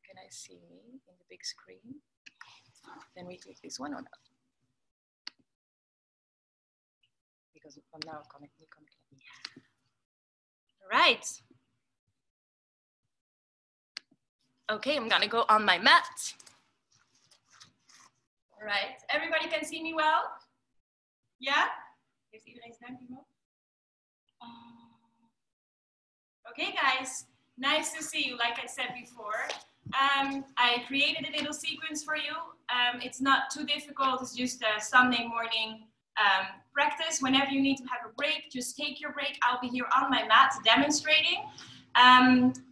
Can I see me in the big screen? Then we click this one or not? Because I'm now connecting. All right. Okay, I'm gonna go on my mat. All right, everybody can see me well? Yeah? Heeft iedereen zijn duimpje omhoog? Okay, guys, nice to see you, like I said before. I created a little sequence for you. It's not too difficult, it's just a Sunday morning practice. Whenever you need to have a break, just take your break. I'll be here on my mat demonstrating.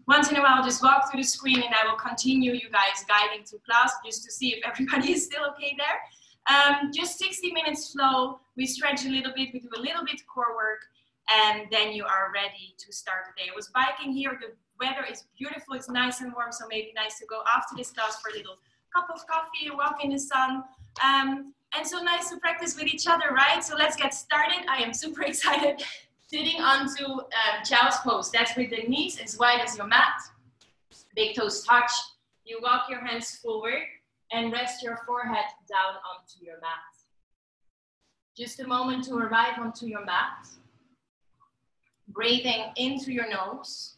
Once in a while, I'll just walk through the screen and I will continue you guys guiding to class just to see if everybody is still okay there. Just 60 minutes flow. We stretch a little bit, we do a little bit core work, and then you are ready to start the day. I was biking here, the weather is beautiful, it's nice and warm, so maybe nice to go after this class for a little cup of coffee, walk in the sun. And so nice to practice with each other, right? So let's get started. I am super excited. Sitting onto child's pose. That's with the knees as wide as your mat. Big toes touch. You walk your hands forward and rest your forehead down onto your mat. Just a moment to arrive onto your mat. Breathing in through your nose.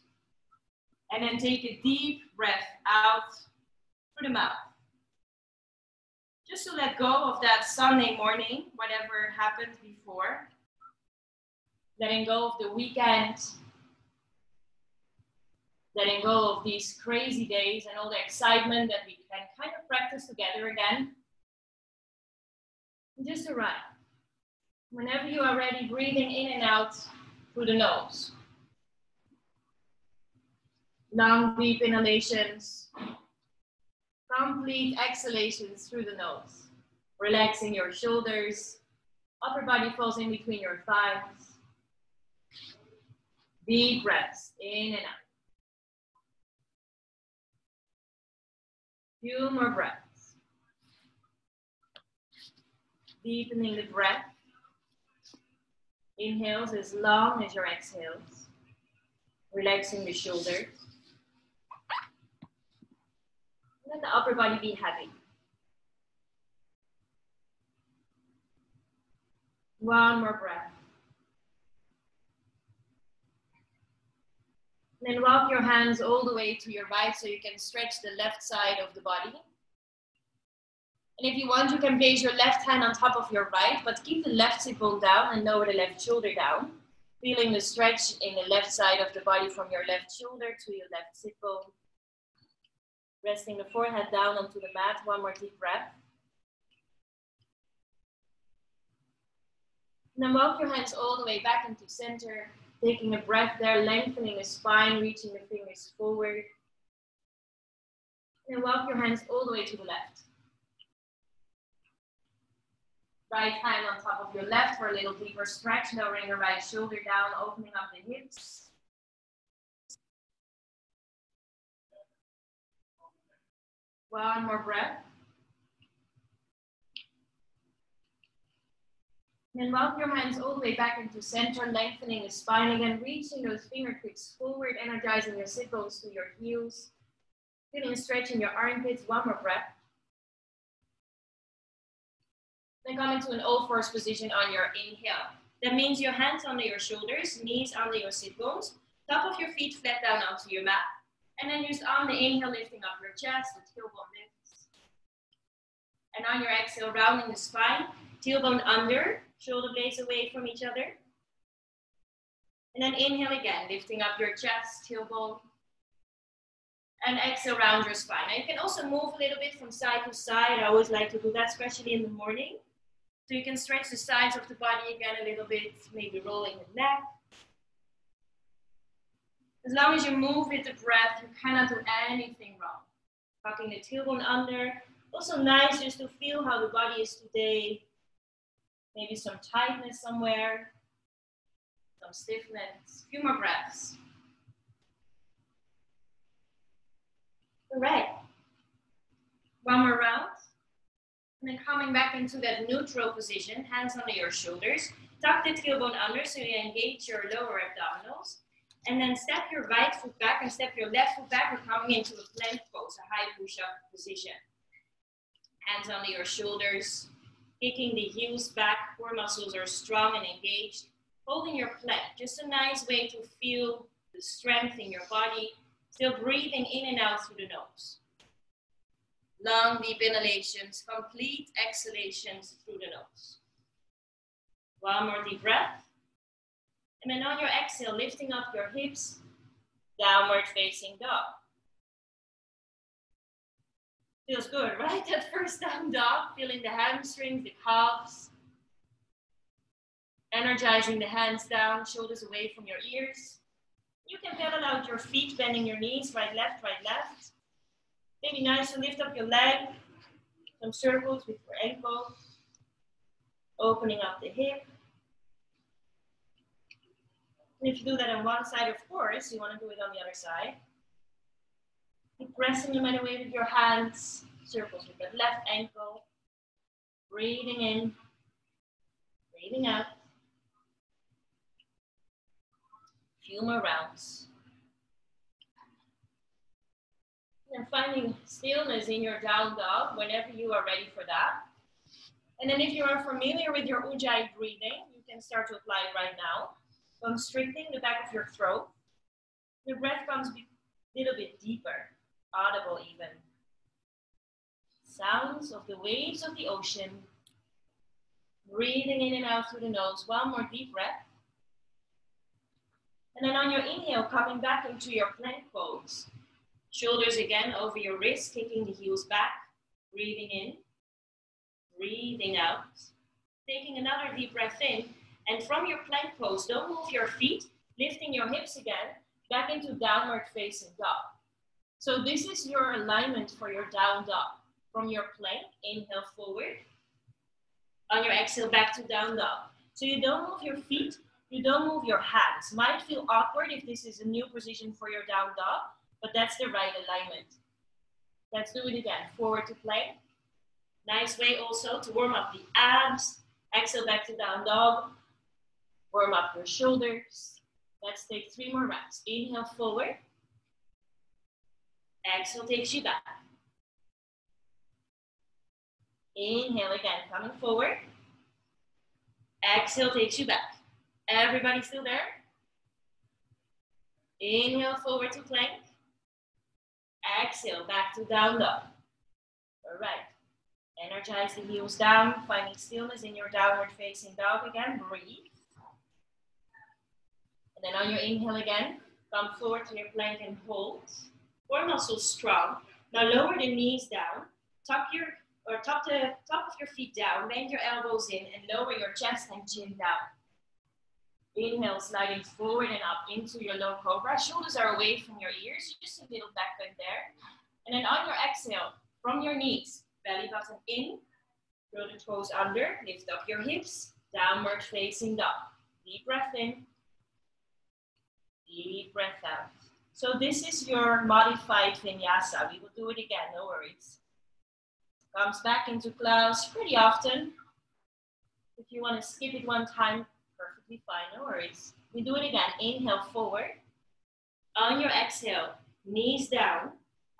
And then take a deep breath out through the mouth. Just to let go of that Sunday morning, whatever happened before. Letting go of the weekend. Letting go of these crazy days and all the excitement that we can kind of practice together again. And just arrive. Whenever you are ready, breathing in and out through the nose. Long, deep inhalations. Complete exhalations through the nose. Relaxing your shoulders. Upper body falls in between your thighs. Deep breaths in and out. Few more breaths. Deepening the breath. Inhales as long as your exhales. Relaxing the shoulders. Let the upper body be heavy. One more breath. Then walk your hands all the way to your right so you can stretch the left side of the body. And if you want, you can place your left hand on top of your right, but keep the left hip bone down and lower the left shoulder down. Feeling the stretch in the left side of the body from your left shoulder to your left hip bone. Resting the forehead down onto the mat. One more deep breath. And then walk your hands all the way back into center. Taking a breath there, lengthening the spine, reaching the fingers forward. And then walk your hands all the way to the left. Right hand on top of your left for a little deeper stretch, lowering the right shoulder down, opening up the hips. One more breath. Then walk your hands all the way back into center, lengthening the spine again, reaching those fingertips forward, energizing your sit bones to your heels. Feeling a stretch in your armpits. One more breath. Then come into an all-fours position on your inhale. That means your hands under your shoulders, knees under your sit bones, top of your feet flat down onto your mat. And then just on the inhale, lifting up your chest, the tailbone lifts. And on your exhale, rounding the spine, tailbone under, shoulder blades away from each other. And then inhale again, lifting up your chest, tailbone. And exhale, round your spine. Now you can also move a little bit from side to side. I always like to do that, especially in the morning. So you can stretch the sides of the body again a little bit, maybe rolling the neck. As long as you move with the breath, you cannot do anything wrong. Tucking the tailbone under. Also nice just to feel how the body is today. Maybe some tightness somewhere, some stiffness. A few more breaths. All right. One more round. And then coming back into that neutral position, hands under your shoulders. Tuck the tailbone under so you engage your lower abdominals. And then step your right foot back and step your left foot back. We're coming into a plank pose. pose, a high push-up position. Hands under your shoulders, kicking the heels back, core muscles are strong and engaged. Holding your plank, just a nice way to feel the strength in your body, still breathing in and out through the nose. Long, deep inhalations, complete exhalations through the nose. One more deep breath. And then on your exhale, lifting up your hips, downward facing dog. Feels good, right? That first down dog, feeling the hamstrings, the calves. Energizing the hands down, shoulders away from your ears. You can pedal out your feet, bending your knees, right, left, right, left. Maybe nice to lift up your leg, some circles with your ankle. Opening up the hip. And if you do that on one side, of course, you want to do it on the other side. Keep pressing no matter way with your hands. Circles with the left ankle. Breathing in, breathing out. Few more rounds. And finding stillness in your down dog whenever you are ready for that. And then if you are familiar with your Ujjayi breathing, you can start to apply it right now. Constricting the back of your throat. Your breath comes a little bit deeper, audible even. Sounds of the waves of the ocean. Breathing in and out through the nose. One more deep breath. And then on your inhale, coming back into your plank pose. Shoulders again over your wrists, kicking the heels back. Breathing in, breathing out. Taking another deep breath in. And from your plank pose, don't move your feet, lifting your hips again, back into downward facing dog. So this is your alignment for your down dog. From your plank, inhale forward. On your exhale, back to down dog. So you don't move your feet, you don't move your hands. Might feel awkward if this is a new position for your down dog, but that's the right alignment. Let's do it again. Forward to plank. Nice way also to warm up the abs. Exhale back to down dog. Warm up your shoulders. Let's take 3 more rounds. Inhale forward. Exhale takes you back. Inhale again, coming forward. Exhale takes you back. Everybody still there? Inhale forward to plank. Exhale back to down dog. All right. Energize the heels down, finding stillness in your downward facing dog again. Breathe. And then on your inhale again, come forward to your plank and hold. Core muscles strong. Now lower the knees down. Top the top of your feet down. Bend your elbows in and lower your chest and chin down. Inhale, sliding forward and up into your low cobra. Shoulders are away from your ears. Just a little back bend there. And then on your exhale, from your knees, belly button in. Throw the toes under. Lift up your hips. Downward facing dog. Deep breath in. Deep breath out. So this is your modified vinyasa. We will do it again, no worries. Comes back into clouds pretty often. If you want to skip it one time, perfectly fine, no worries. We do it again. Inhale forward. On your exhale, knees down.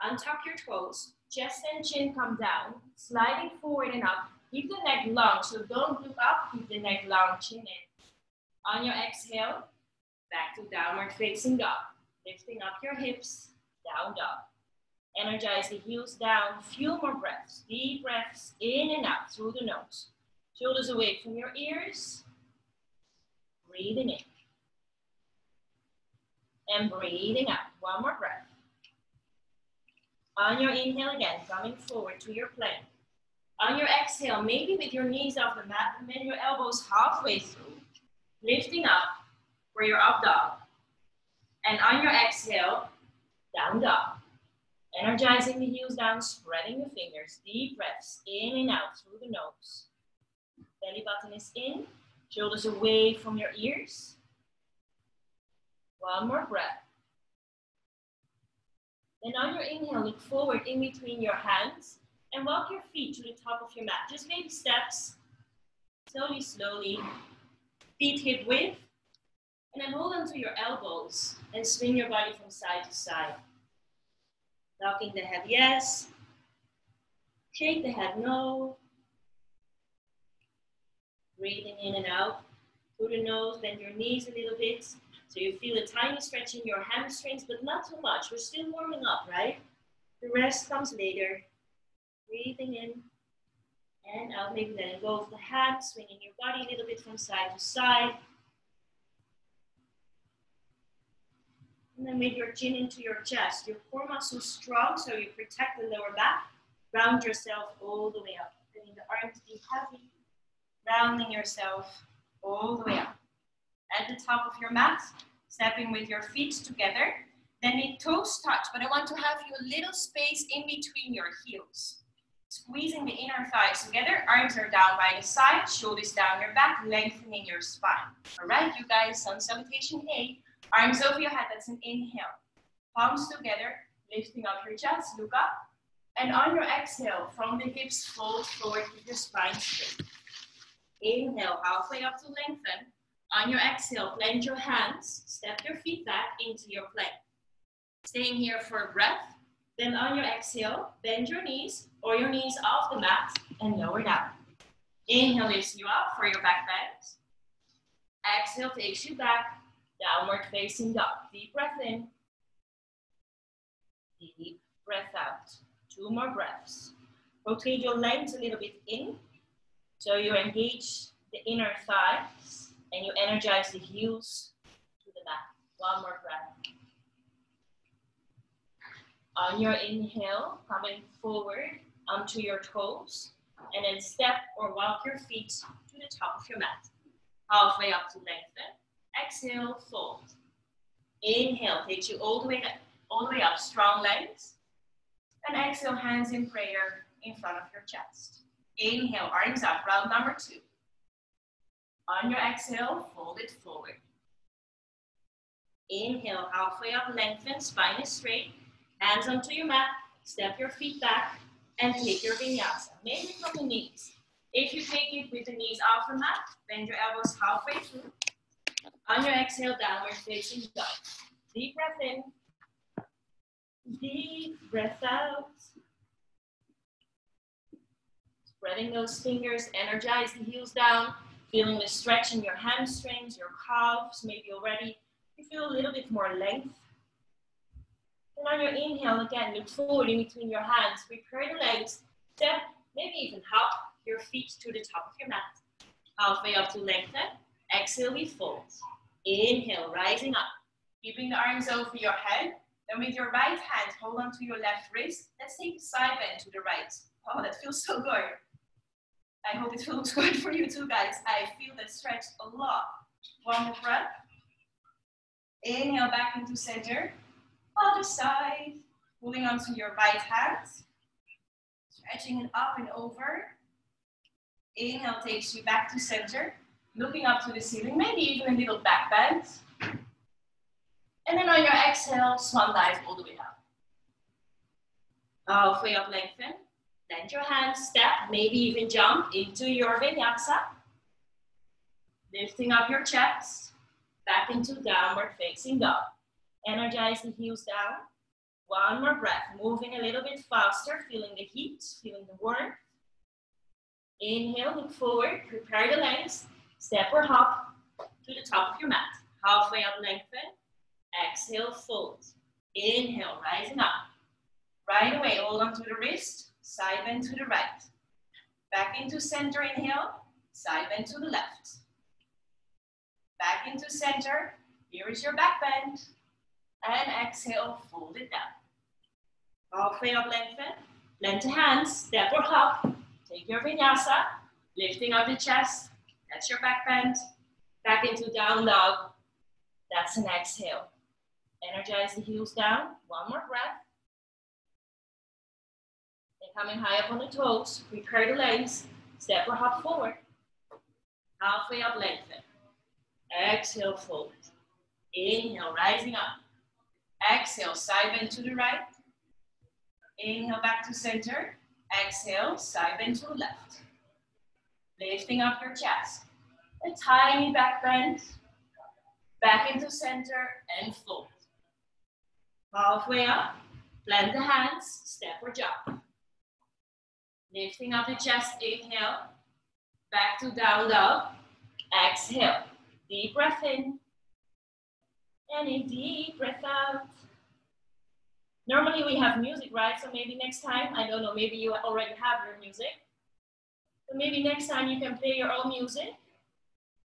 Untuck your toes. Chest and chin come down. Sliding forward and up. Keep the neck long, so don't look up. Keep the neck long, chin in. On your exhale, back to downward facing dog. Lifting up your hips, down dog. Energize the heels down, few more breaths. Deep breaths in and out through the nose. Shoulders away from your ears. Breathing in. And breathing out. One more breath. On your inhale again, coming forward to your plank. On your exhale, maybe with your knees off the mat and then your elbows halfway through. Lifting up for your up dog. And on your exhale, down dog. Energizing the heels down, spreading the fingers. Deep breaths in and out through the nose. Belly button is in. Shoulders away from your ears. One more breath. Then on your inhale, look forward in between your hands and walk your feet to the top of your mat. Just baby steps. Slowly, slowly. Feet hip width. And then hold onto your elbows and swing your body from side to side. Knocking the head yes. Shake the head no. Breathing in and out. Through the nose, bend your knees a little bit. So you feel a tiny stretch in your hamstrings, but not too much. We're still warming up, right? The rest comes later. Breathing in and out. Maybe letting go of the hands, swinging your body a little bit from side to side. And then with your chin into your chest. Your core muscles strong, so you protect the lower back. Round yourself all the way up. Letting the arms be heavy. Rounding yourself all the way up. At the top of your mat, stepping with your feet together. Then the toes touch, but I want to have you a little space in between your heels. Squeezing the inner thighs together, arms are down by the side, shoulders down your back, lengthening your spine. All right, you guys, sun salutation A. Arms over your head, that's an inhale. Palms together, lifting up your chest, look up. And on your exhale, from the hips, fold forward with your spine straight. Inhale, halfway up to lengthen. On your exhale, plant your hands, step your feet back into your plank. Staying here for a breath. Then on your exhale, bend your knees or your knees off the mat and lower down. Inhale lifts you up for your back bend. Exhale takes you back, downward facing dog. Deep breath in. Deep breath out. 2 more breaths. Rotate your legs a little bit in. So you engage the inner thighs and you energize the heels to the back. 1 more breath. On your inhale, coming forward onto your toes, and then step or walk your feet to the top of your mat. Halfway up to lengthen. Exhale, fold. Inhale takes you all the way up, strong legs. And exhale, hands in prayer in front of your chest. Inhale, arms up, round number 2. On your exhale, fold it forward. Inhale, halfway up, lengthen, spine is straight. Hands onto your mat, step your feet back, and take your vinyasa. Maybe from the knees. If you take it with the knees off the mat, bend your elbows halfway through. On your exhale, downward facing dog. Deep breath in. Deep breath out. Spreading those fingers, energize the heels down. Feeling the stretch in your hamstrings, your calves, maybe already you feel a little bit more length. And on your inhale, again, look forward in between your hands. Prepare the legs. Step, maybe even hop your feet to the top of your mat. Halfway up to lengthen. Exhale, we fold. Inhale, rising up. Keeping the arms over your head. Then with your right hand, hold on to your left wrist. Let's take the side bend to the right. Oh, that feels so good. I hope it feels good for you too, guys. I feel that stretch a lot. 1 more breath. Inhale back into center. Other side. Holding onto your right hand. Stretching it up and over. Inhale takes you back to center. Looking up to the ceiling. Maybe even a little back bend. And then on your exhale, swan dive all the way down. Halfway up, lengthen. Bend your hands, step, maybe even jump into your vinyasa. Lifting up your chest, back into downward facing dog. Energize the heels down. 1 more breath, moving a little bit faster, feeling the heat, feeling the warmth. Inhale, look forward, prepare the legs, step or hop to the top of your mat. Halfway up, lengthen. Exhale, fold. Inhale, rising up. Right away, hold on to the wrist. Side bend to the right. Back into center, inhale. Side bend to the left. Back into center. Here is your back bend. And exhale, fold it down. Halfway up, lengthen. Plant the hands, step or hop. Take your vinyasa. Lifting up the chest. That's your back bend. Back into down dog. That's an exhale. Energize the heels down. 1 more breath. Coming high up on the toes, prepare the legs, step or hop forward. Halfway up, lengthen. Exhale, fold. Inhale, rising up. Exhale, side bend to the right. Inhale, back to center. Exhale, side bend to the left. Lifting up your chest. A tiny back bend. Back into center and fold. Halfway up. Plant the hands, step or jump. Lifting up the chest, inhale. Back to down dog. Exhale. Deep breath in. And a deep breath out. Normally we have music, right? So maybe next time, I don't know, maybe you already have your music. So maybe next time you can play your own music.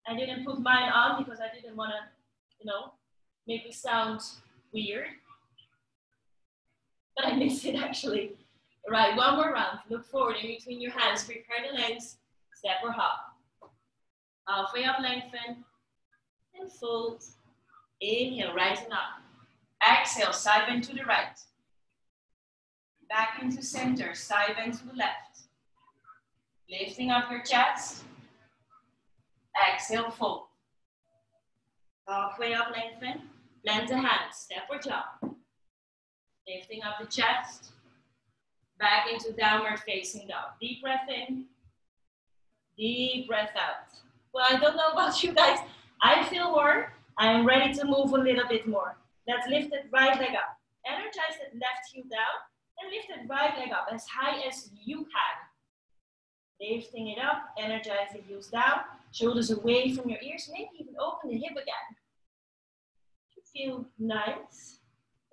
I didn't put mine on because I didn't want to, you know, make it sound weird. But I missed it actually. All right, one more round. Look forward in between your hands. Prepare the legs. Step or hop. Halfway up, lengthen. And fold. Inhale, righten up. Exhale, side bend to the right. Back into center, side bend to the left. Lifting up your chest. Exhale, fold. Halfway up, lengthen. Plant the hands, step or jump. Lifting up the chest. Back into downward facing dog. Deep breath in. Deep breath out. Well, I don't know about you guys. I feel warm. I'm ready to move a little bit more. Let's lift that right leg up. Energize that left heel down and lift that right leg up as high as you can. Lifting it up, energize the heels down, shoulders away from your ears, maybe even open the hip again. Feel nice.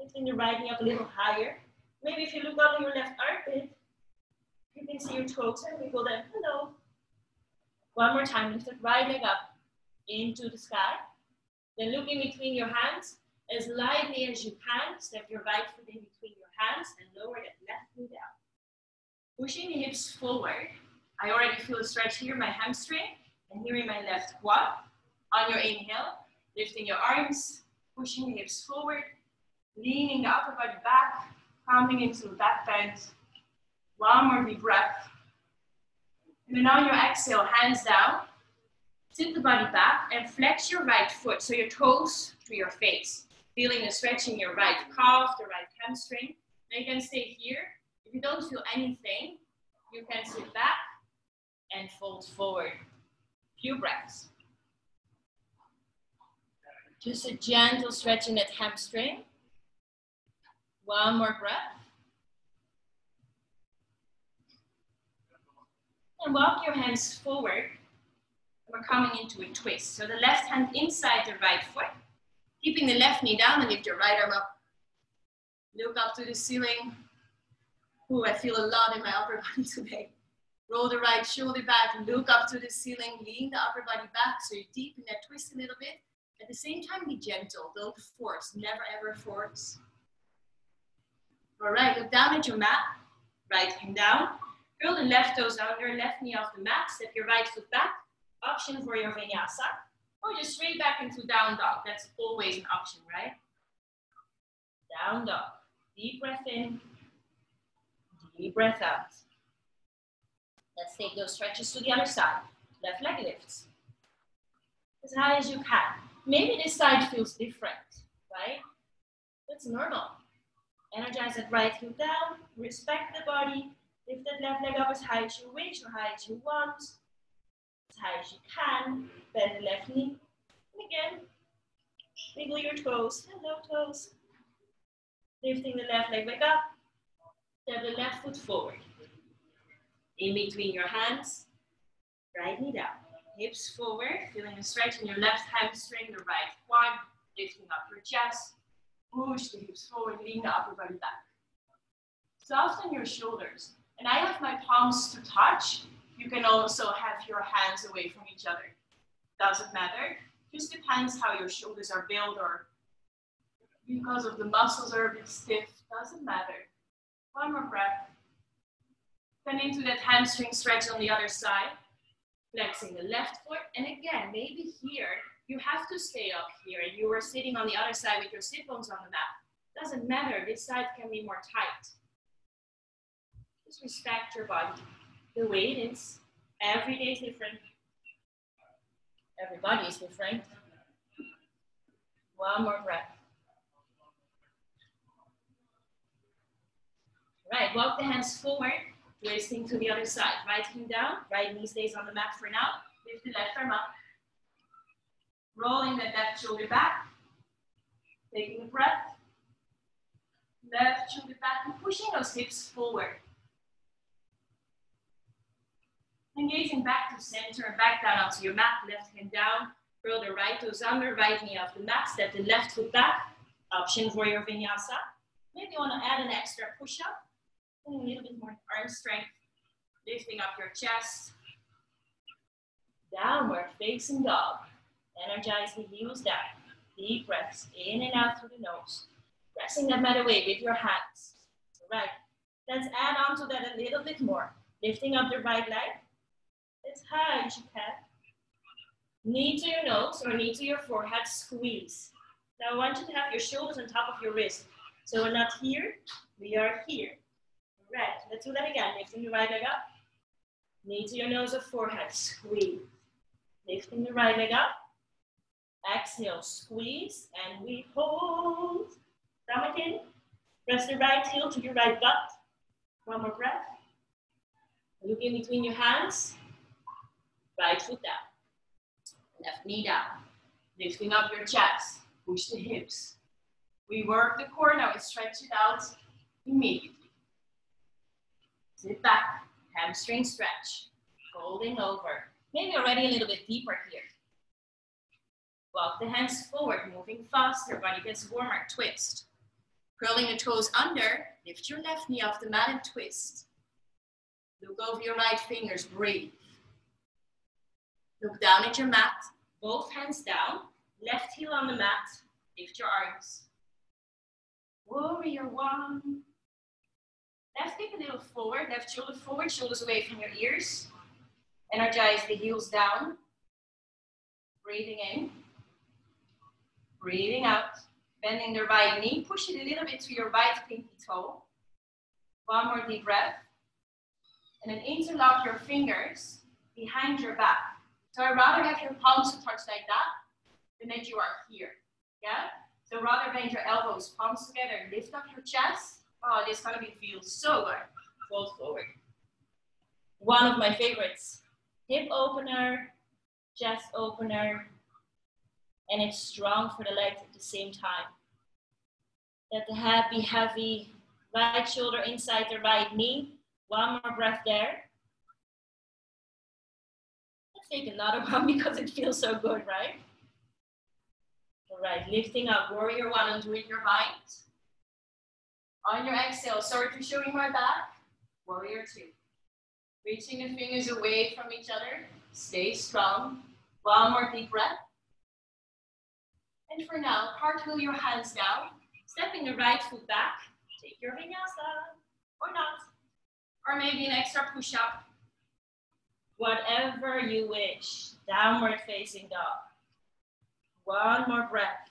Lifting the right knee up a little higher. Maybe if you look under your left armpit, you can see your toes and wiggle them. Hello. One more time, lift that right leg up into the sky. Then look in between your hands as lightly as you can. Step your right foot in between your hands and lower that left knee down. Pushing the hips forward. I already feel a stretch here, my hamstring, and here in my left quad. On your inhale, lifting your arms, pushing the hips forward, leaning the upper body back, coming into a back bend. One more deep breath. And then on your exhale, hands down, tip the body back and flex your right foot, so your toes to your face. Feeling a stretch in your right calf, the right hamstring. Now you can stay here. If you don't feel anything, you can sit back and fold forward. Few breaths. Just a gentle stretch in that hamstring. One more breath. And walk your hands forward. We're coming into a twist. So the left hand inside the right foot. Keeping the left knee down and lift your right arm up. Look up to the ceiling. Ooh, I feel a lot in my upper body today. Roll the right shoulder back, look up to the ceiling, lean the upper body back so you deepen that twist a little bit. At the same time, be gentle, don't force, never ever force. All right, look down at your mat, right hand down. Curl the left toes under, left knee off the mat, step your right foot back. Option for your vinyasa. Or just straight back into down dog. That's always an option, right? Down dog. Deep breath in. Deep breath out. Let's take those stretches to the other side. Left leg lifts. As high as you can. Maybe this side feels different, right? That's normal. Energize that right heel down. Respect the body. Lift that left leg up as high as you wish or high as you want. As high as you can. Bend the left knee. And again, wiggle your toes. Hello, toes. Lifting the left leg back up. Step the left foot forward. In between your hands. Right knee down. Hips forward. Feeling a stretch in your left hamstring, the right quad. Lifting up your chest. Push the hips forward. Lean the upper body back. Soften your shoulders. And I have my palms to touch. You can also have your hands away from each other. Doesn't matter. Just depends how your shoulders are built or because of the muscles are a bit stiff. Doesn't matter. One more breath. Then into that hamstring stretch on the other side. Flexing the left foot. And again, maybe here, you have to stay up here. And you were sitting on the other side with your sit bones on the mat. Doesn't matter. This side can be more tight. Just respect your body the way it is. Every day is different. Everybody is different. One more breath. Right, walk the hands forward, twisting to the other side. Right hand down, right knee stays on the mat for now. Lift the left arm up. Rolling that left shoulder back. Taking a breath. Left shoulder back and pushing those hips forward. Engaging back to center and back down onto your mat. Left hand down. Curl the right toes under, right knee off the mat. Step the left foot back. Option for your vinyasa. Maybe you want to add an extra push-up. And a little bit more arm strength. Lifting up your chest. Downward facing dog. Energize the heels down. Deep breaths in and out through the nose. Pressing that mat away with your hands. All right. Let's add on to that a little bit more. Lifting up the right leg. As high as you can. Knee to your nose or knee to your forehead. Squeeze. Now I want you to have your shoulders on top of your wrist. So we're not here, we are here. All right, let's do that again. Lifting the right leg up. Knee to your nose or forehead. Squeeze. Lifting the right leg up. Exhale, squeeze, and we hold. Stomach in. Press the right heel to your right butt. One more breath. Look in between your hands. Right foot down. Left knee down. Lifting up your chest. Push the hips. We work the core, now we stretch it out immediately. Sit back. Hamstring stretch. Folding over. Maybe already a little bit deeper here. Walk the hands forward, moving faster. Body gets warmer. Twist. Curling the toes under. Lift your left knee off the mat and twist. Look over your right fingers. Breathe. Look down at your mat. Both hands down. Left heel on the mat. Lift your arms. Warrior one. Left hip a little forward. Left shoulder forward. Shoulders away from your ears. Energize the heels down. Breathing in. Breathing out. Bending the right knee. Push it a little bit to your right pinky toe. One more deep breath. And then interlock your fingers behind your back. So I'd rather have your palms to touch like that than that you are here. Yeah? So rather bend your elbows, palms together, lift up your chest. Oh, this is gonna feel so good. Fold forward. One of my favorites. Hip opener, chest opener, and it's strong for the legs at the same time. Let the head be heavy, right shoulder inside the right knee. One more breath there. Let's take another one because it feels so good, right? All right, lifting up, warrior one, undoing your bind. On your exhale, sorry for showing my back. Warrior two. Reaching the fingers away from each other. Stay strong. One more deep breath. And for now, cartwheel your hands down. Stepping the right foot back. Take your vinyasa, or not. Or maybe an extra push-up. Whatever you wish. Downward facing dog. One more breath.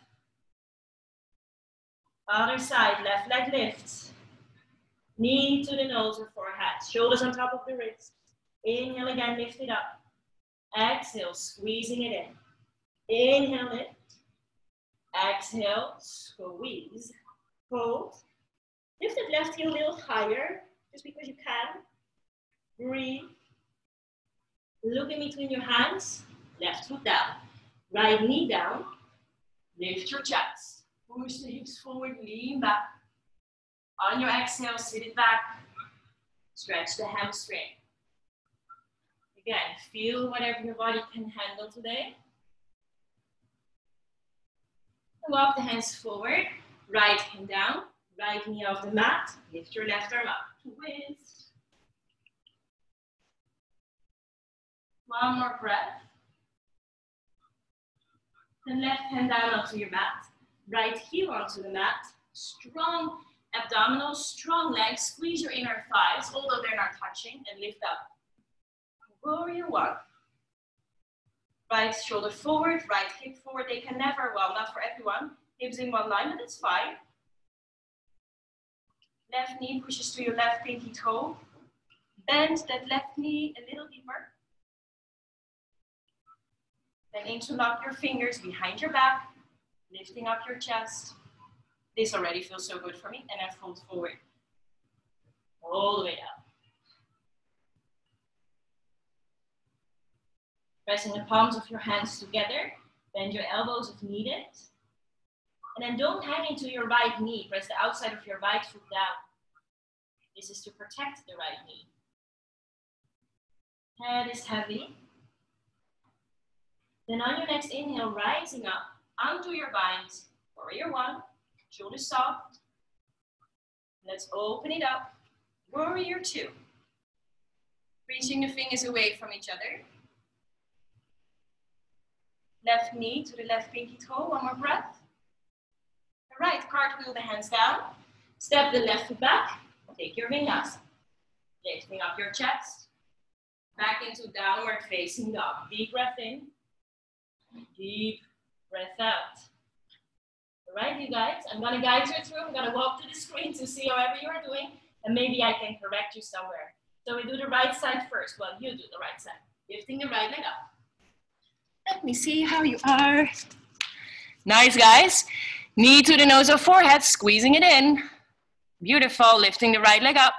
Other side, left leg lifts. Knee to the nose or forehead. Shoulders on top of the wrist. Inhale again, lift it up. Exhale, squeezing it in. Inhale, lift. Exhale, squeeze. Hold. Lift that left heel a little higher, just because you can. Breathe. Look in between your hands. Left foot down. Right knee down. Lift your chest. Push the hips forward, lean back. On your exhale, sit it back. Stretch the hamstring. Again, feel whatever your body can handle today. Walk the hands forward. Right hand down. Right knee off the mat. Lift your left arm up. Twist. One more breath. Then left hand down onto your mat. Right heel onto the mat. Strong abdominals, strong legs. Squeeze your inner thighs, although they're not touching, and lift up. Warrior one. Right shoulder forward, right hip forward. They can never, well, not for everyone. Hips in one line, but it's fine. Left knee pushes to your left pinky toe. Bend that left knee a little deeper. Then interlock your fingers behind your back, lifting up your chest. This already feels so good for me. And then fold forward. All the way down. Pressing the palms of your hands together. Bend your elbows if needed. And then don't hang into your right knee. Press the outside of your right foot down. This is to protect the right knee. Head is heavy. Then on your next inhale, rising up onto your bind. Warrior one, shoulders soft. Let's open it up. Warrior two. Reaching the fingers away from each other. Left knee to the left pinky toe, one more breath. All right, cartwheel the hands down. Step the left foot back. Take your vinyasa. Lifting up your chest. Back into downward facing dog. Deep breath in. Deep breath out. All right, you guys, I'm gonna guide you through. I'm gonna walk to the screen to see however you are doing, and maybe I can correct you somewhere. So we do the right side first. Well, you do the right side. Lifting the right leg up. Let me see how you are. Nice, guys. Knee to the nose or forehead, squeezing it in. Beautiful, lifting the right leg up.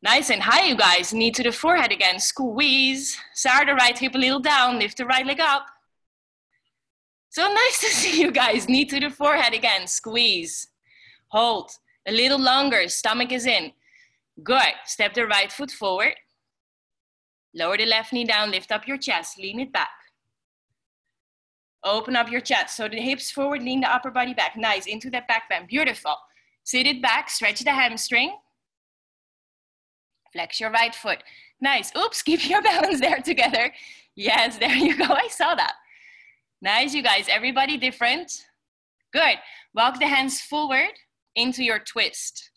Nice and high, you guys. Knee to the forehead again, squeeze. Sar the right hip a little down, lift the right leg up. So nice to see you guys. Knee to the forehead again, squeeze. Hold, a little longer, stomach is in. Good, step the right foot forward. Lower the left knee down, lift up your chest, lean it back. Open up your chest, so the hips forward, lean the upper body back. Nice, into that back bend, beautiful. Sit it back, stretch the hamstring. Flex your right foot. Nice, oops, keep your balance there together. Yes, there you go, I saw that. Nice, you guys, everybody different. Good, walk the hands forward into your twist.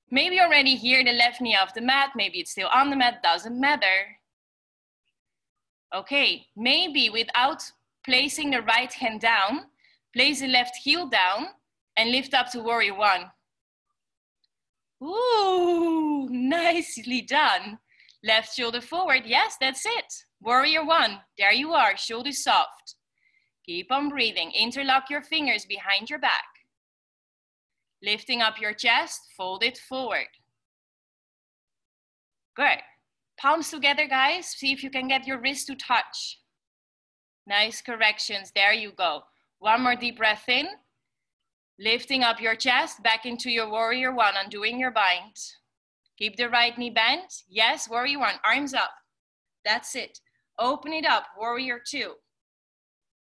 Maybe already here the left knee off the mat, maybe it's still on the mat, doesn't matter. Okay, maybe without placing the right hand down, place the left heel down and lift up to warrior one. Ooh, nicely done. Left shoulder forward, yes, that's it. Warrior one, there you are, shoulders soft. Keep on breathing, interlock your fingers behind your back. Lifting up your chest, fold it forward. Good. Palms together, guys. See if you can get your wrist to touch. Nice corrections. There you go. One more deep breath in. Lifting up your chest, back into your warrior one, undoing your bind. Keep the right knee bent. Yes, warrior one, arms up. That's it. Open it up, warrior two.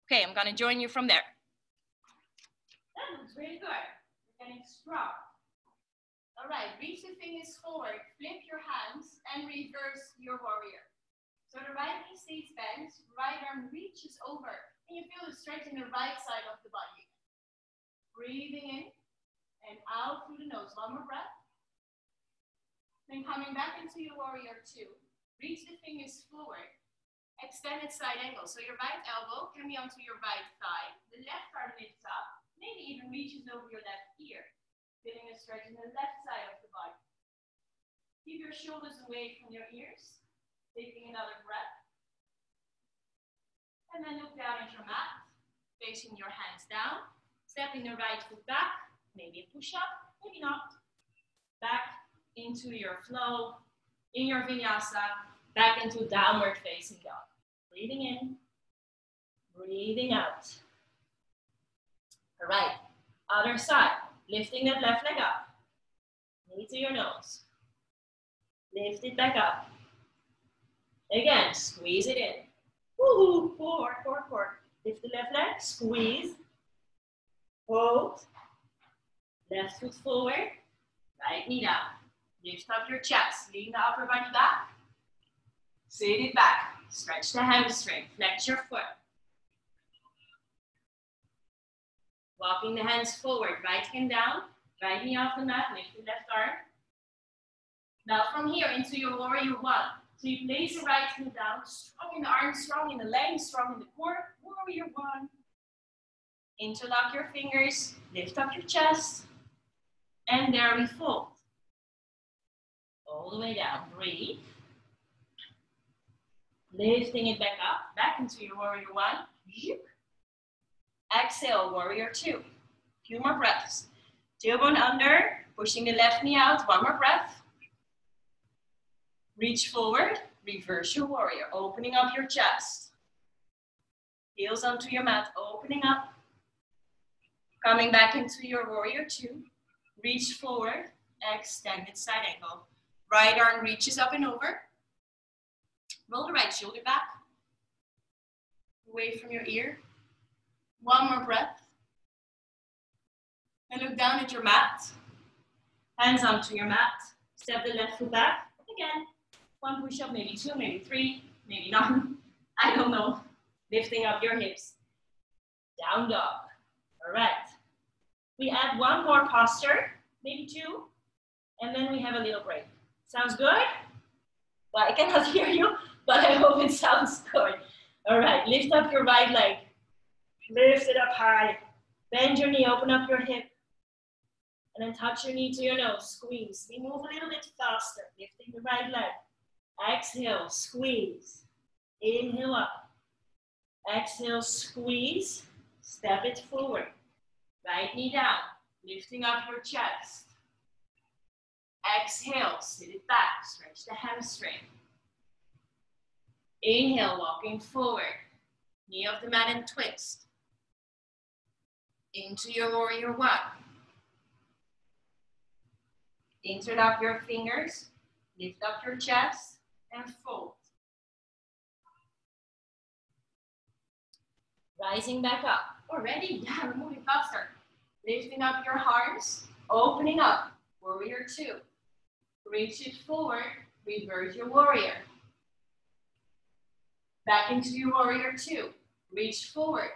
Okay, I'm gonna join you from there. That looks really good. Getting strong. All right, reach the fingers forward, flip your hands, and reverse your warrior. So the right knee stays bent, right arm reaches over, and you feel the stretch in the right side of the body. Breathing in and out through the nose. One more breath. Then coming back into your warrior two. Reach the fingers forward. Extended side angle. So your right elbow can be onto your right thigh. The left arm lifts up. Maybe even reaches over your left ear, feeling a stretch in the left side of the body. Keep your shoulders away from your ears, taking another breath. And then look down at your mat, facing your hands down, stepping the right foot back, maybe a push-up, maybe not. Back into your flow, in your vinyasa, back into downward facing dog. Breathing in, breathing out. All right, other side, lifting that left leg up. Knee to your nose. Lift it back up. Again, squeeze it in. Woohoo, forward, forward, forward. Lift the left leg, squeeze. Hold. Left foot forward, right knee down. Lift up your chest, lean the upper body back. Sit it back, stretch the hamstring, flex your foot. Walking the hands forward, right hand down, right knee off the mat, lift the left arm. Now from here into your warrior one. So you place the right knee down, strong in the arms, strong in the legs, strong in the core. Warrior one. Interlock your fingers, lift up your chest, and there we fold. All the way down, breathe. Lifting it back up, back into your warrior one. Exhale, warrior two. Few more breaths. Tailbone under, pushing the left knee out. One more breath. Reach forward, reverse your warrior, opening up your chest. Heels onto your mat, opening up. Coming back into your warrior two. Reach forward, extended side angle. Right arm reaches up and over. Roll the right shoulder back. Away from your ear. One more breath. And look down at your mat. Hands onto your mat. Step the left foot back. Again, one push-up, maybe two, maybe three, maybe none. I don't know. Lifting up your hips. Down dog. All right. We add one more posture, maybe two, and then we have a little break. Sounds good? Well, I cannot hear you, but I hope it sounds good. All right, lift up your right leg. Lift it up high. Bend your knee, open up your hip. And then touch your knee to your nose, squeeze. We move a little bit faster, lifting the right leg. Exhale, squeeze. Inhale up. Exhale, squeeze. Step it forward. Right knee down, lifting up your chest. Exhale, sit it back, stretch the hamstring. Inhale, walking forward. Knee of the mat and twist. Into your warrior one. Interlock your fingers, lift up your chest, and fold. Rising back up. Already? Yeah, we're moving faster. Lifting up your arms, opening up. Warrior two. Reach it forward, reverse your warrior. Back into your warrior two. Reach forward.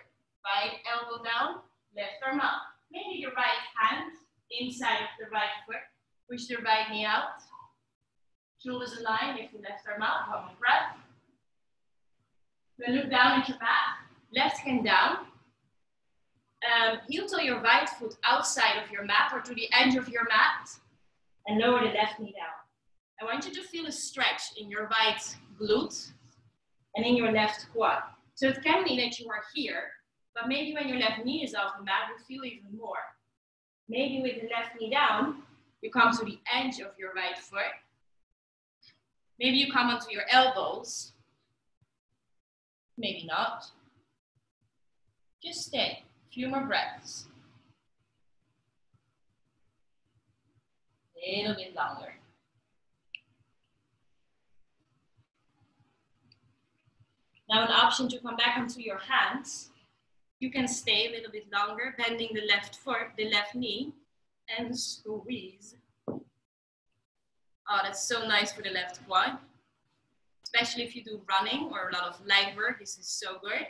Right elbow down, left arm up. Maybe your right hand inside of the right foot. Push the right knee out. Shoulders align, lift the left arm out. One more breath. Then look down at your mat. Left hand down. Heel toe your right foot outside of your mat or to the edge of your mat. And lower the left knee down. I want you to feel a stretch in your right glute and in your left quad. So it can mean that you are here, but maybe when your left knee is off the mat, you feel even more. Maybe with the left knee down, you come to the edge of your right foot. Maybe you come onto your elbows. Maybe not. Just stay. A few more breaths. A little bit longer. Now an option to come back onto your hands. You can stay a little bit longer, bending the left foot, the left knee, and squeeze. Oh, that's so nice for the left quad. Especially if you do running or a lot of leg work, this is so good.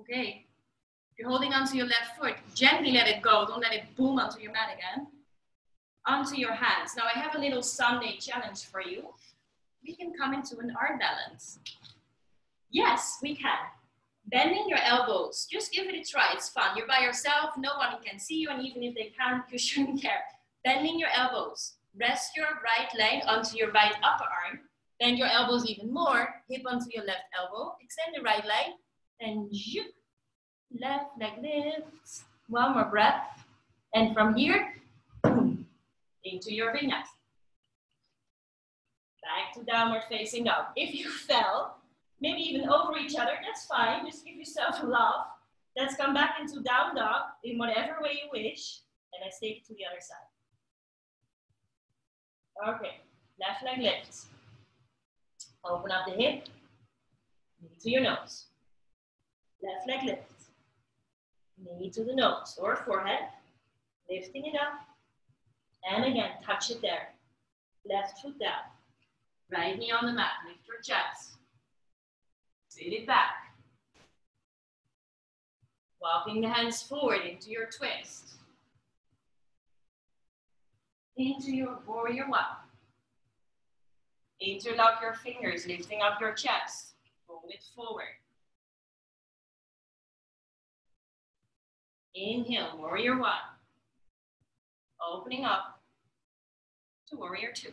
Okay, if you're holding onto your left foot, gently let it go. Don't let it boom onto your mat again. Onto your hands. Now I have a little Sunday challenge for you. We can come into an arm balance. Yes, we can. Bending your elbows, just give it a try, it's fun. You're by yourself, no one can see you, and even if they can, you shouldn't care. Bending your elbows. Rest your right leg onto your right upper arm. Bend your elbows even more, hip onto your left elbow. Extend the right leg, and zoop. Left leg lifts. One more breath. And from here, boom, into your vinyasa. Back to downward facing dog. If you fell, maybe even over each other, that's fine. Just give yourself a love. Let's come back into down dog in whatever way you wish. And let's take it to the other side. Okay, left leg lifts. Open up the hip, knee to your nose. Left leg lifts. Knee to the nose or forehead. Lifting it up. And again, touch it there. Left foot down. Right knee on the mat, lift your chest. Sit it back. Walking the hands forward into your twist. Into your warrior one. Interlock your fingers, lifting up your chest. Fold it forward. Inhale, warrior one. Opening up to warrior two.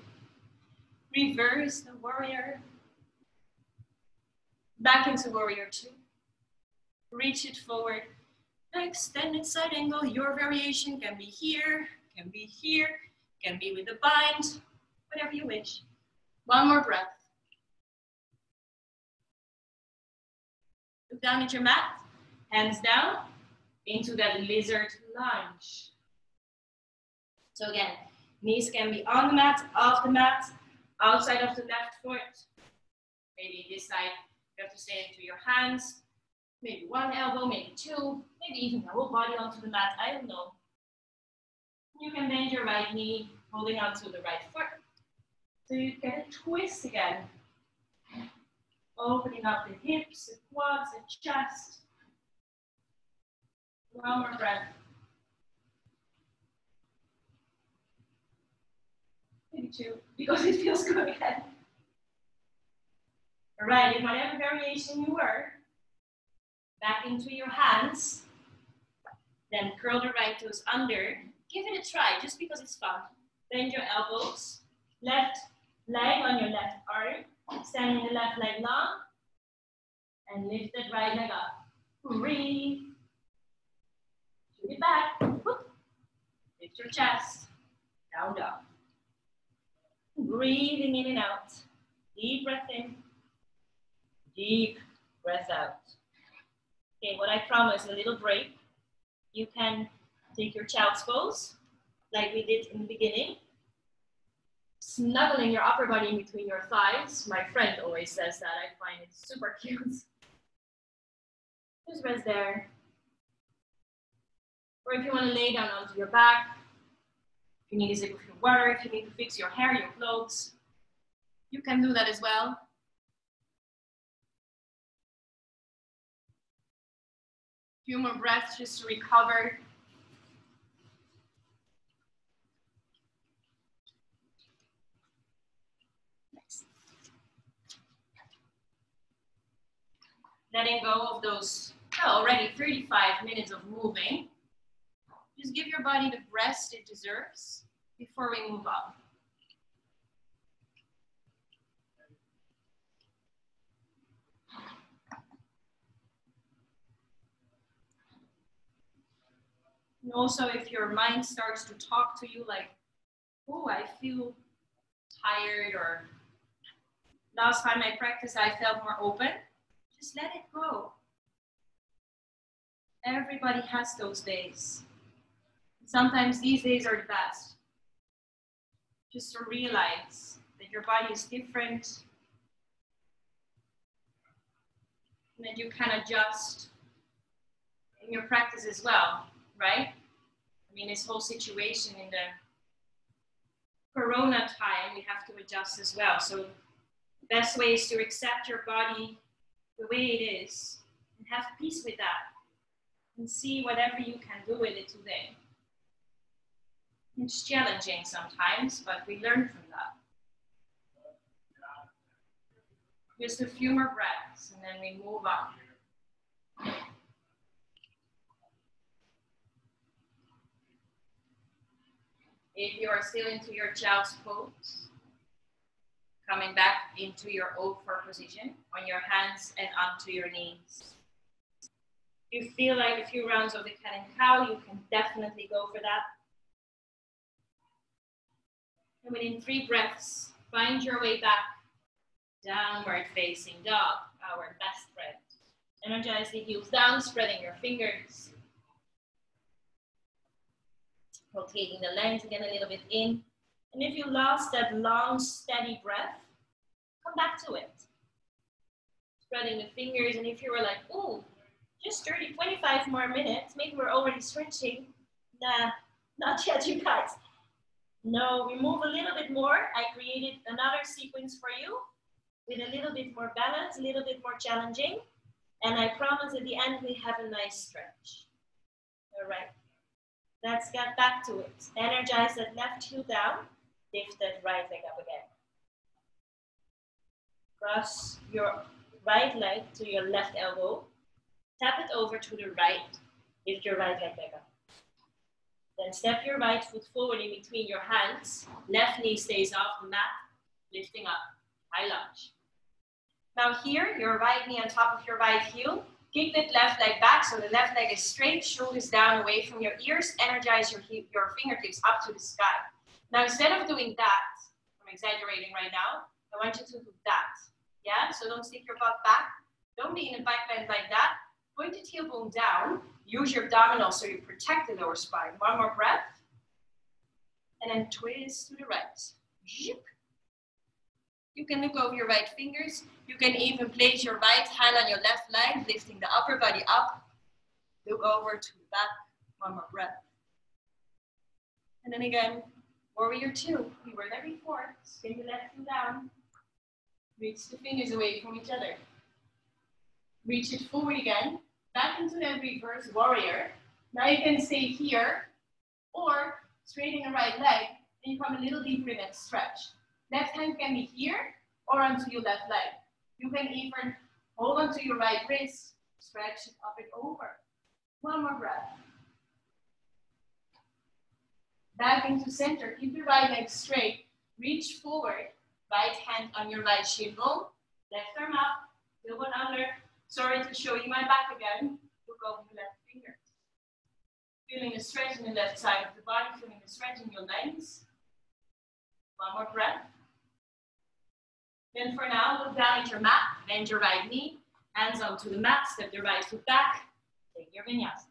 Reverse the warrior. Back into warrior two. Reach it forward. Extended side angle. Your variation can be here, can be here, can be with a bind, whatever you wish. One more breath. Look down at your mat. Hands down into that lizard lunge. So again, knees can be on the mat, off the mat, outside of the left foot. Maybe this side, you have to stay into your hands. Maybe one elbow, maybe two, maybe even the whole body onto the mat, I don't know. You can bend your right knee, holding onto the right foot. So you get a twist again. Opening up the hips, the quads, the chest. One more breath. Maybe two, because it feels good again. All right, in whatever variation you were, back into your hands. Then curl the right toes under. Give it a try, just because it's fun. Bend your elbows. Left leg on your left arm. Extending the left leg long. And lift that right leg up. Breathe. Shoot it back. Whoop. Lift your chest. Down dog. Breathing in and out. Deep breath in. Deep breath out. Okay, what I promised, a little break. You can take your child's pose, like we did in the beginning. Snuggling your upper body in between your thighs. My friend always says that. I find it super cute. Just rest there. Or if you want to lay down onto your back, if you need a sip of your water, if you need to fix your hair, your clothes, you can do that as well. Few more breaths just to recover. Nice. Letting go of those already 35 minutes of moving. Just give your body the rest it deserves before we move on. And also, if your mind starts to talk to you like, oh, I feel tired, or last time I practiced, I felt more open, just let it go. Everybody has those days. Sometimes these days are the best. Just to realize that your body is different and that you can adjust in your practice as well. Right? I mean, this whole situation in the Corona time, we have to adjust as well. So the best way is to accept your body the way it is and have peace with that and see whatever you can do with it today. It's challenging sometimes, but we learn from that. Just a few more breaths and then we move on. If you are still into your child's pose, coming back into your O4 position on your hands and onto your knees. If you feel like a few rounds of the cat and cow, you can definitely go for that. And within 3 breaths, find your way back, downward facing dog, our best friend. Energize the heels down, spreading your fingers. Rotating the legs again a little bit in. And if you lost that long, steady breath, come back to it. Spreading the fingers, and if you were like, oh, just 30, 25 more minutes, maybe we're already stretching. Nah, not yet, you guys. No, we move a little bit more. I created another sequence for you with a little bit more balance, a little bit more challenging. And I promise at the end, we have a nice stretch. All right. Let's get back to it. Energize that left heel down. Lift that right leg up again. Cross your right leg to your left elbow. Tap it over to the right. Lift your right leg back up. Then step your right foot forward in between your hands. Left knee stays off the mat. Lifting up. High lunge. Now here, your right knee on top of your right heel. Kick that left leg back so the left leg is straight, shoulders down away from your ears. Energize your fingertips up to the sky. Now instead of doing that, I'm exaggerating right now, I want you to do that. Yeah, so don't stick your butt back. Don't be in a back bend like that. Point the tailbone down. Use your abdominals so you protect the lower spine. One more breath. And then twist to the right. Zip. You can look over your right fingers. You can even place your right hand on your left leg, lifting the upper body up. Look over to the back. One more breath. And then again, warrior two. We were there before. Spin the left heel down. Reach the fingers away from each other. Reach it forward again. Back into that reverse warrior. Now you can stay here or straighten the right leg and you come a little deeper in that stretch. Left hand can be here or onto your left leg. You can even hold onto your right wrist, stretch it up and over. One more breath. Back into center. Keep your right leg straight. Reach forward. Right hand on your right shin bone. Left arm up. Tailbone under. Sorry to show you my back again. Look over the left finger. Feeling the stretch in the left side of the body. Feeling the stretch in your legs. One more breath. Then for now, look down at your mat. Bend your right knee. Hands onto the mat. Step your right foot back. Take your vinyasa.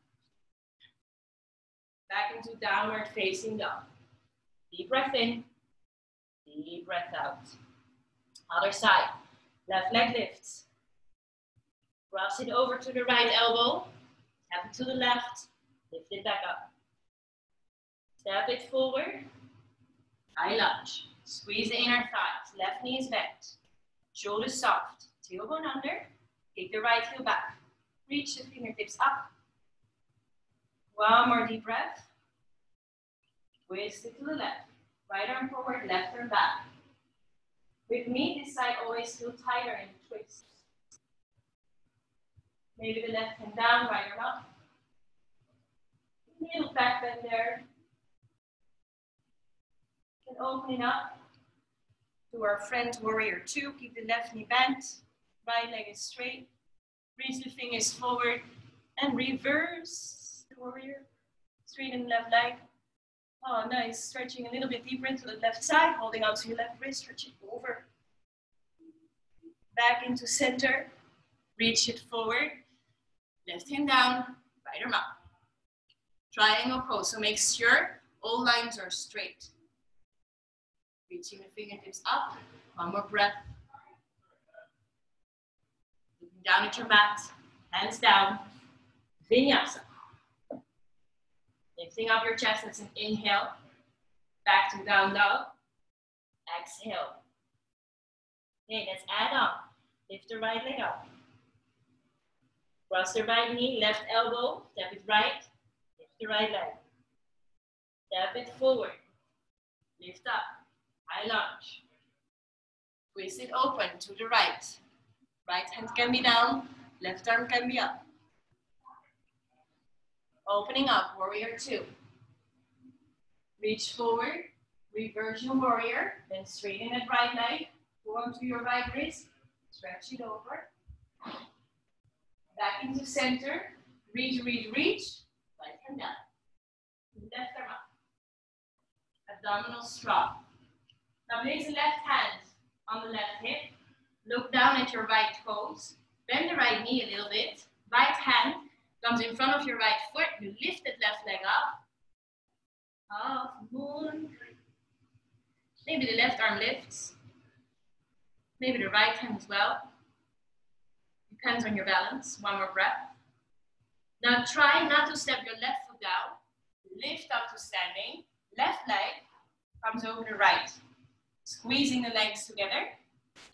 Back into downward facing dog. Deep breath in. Deep breath out. Other side. Left leg lifts. Cross it over to the right elbow. Tap it to the left. Lift it back up. Step it forward. High lunge. Squeeze the inner thighs. Left knee is bent. Shoulders soft. Tailbone under. Take the right heel back. Reach the fingertips up. One more deep breath. Twist it to the left. Right arm forward, left arm back. With me, this side always feels tighter in the twist. Maybe the left hand down, right arm up. Little back bend there. And opening up to our friend warrior two. Keep the left knee bent. Right leg is straight. Reach the fingers forward and reverse the warrior. Straighten the left leg. Oh, nice. Stretching a little bit deeper into the left side. Holding out to your left wrist. Stretch it over. Back into center. Reach it forward. Left hand down. Right arm up. Triangle pose. So make sure all lines are straight. Reaching the fingertips up. One more breath. Looking down at your mat. Hands down. Vinyasa. Lifting up your chest, that's an inhale. Back to down dog. Exhale. Okay, let's add on. Lift the right leg up. Cross the right knee, left elbow. Step it right. Lift the right leg. Step it forward. Lift up. High lunge. Twist it open to the right. Right hand can be down. Left arm can be up. Opening up, warrior two. Reach forward, reverse your warrior, then straighten that right leg, go onto your right wrist, stretch it over. Back into center, reach, reach, reach, right hand down. Left arm up. Abdominals strong. Now place the left hand on the left hip, look down at your right toes, bend the right knee a little bit, right hand comes in front of your right foot. You lift that left leg up. Half moon. Maybe the left arm lifts. Maybe the right hand as well. Depends on your balance. One more breath. Now try not to step your left foot down. Lift up to standing. Left leg comes over the right. Squeezing the legs together.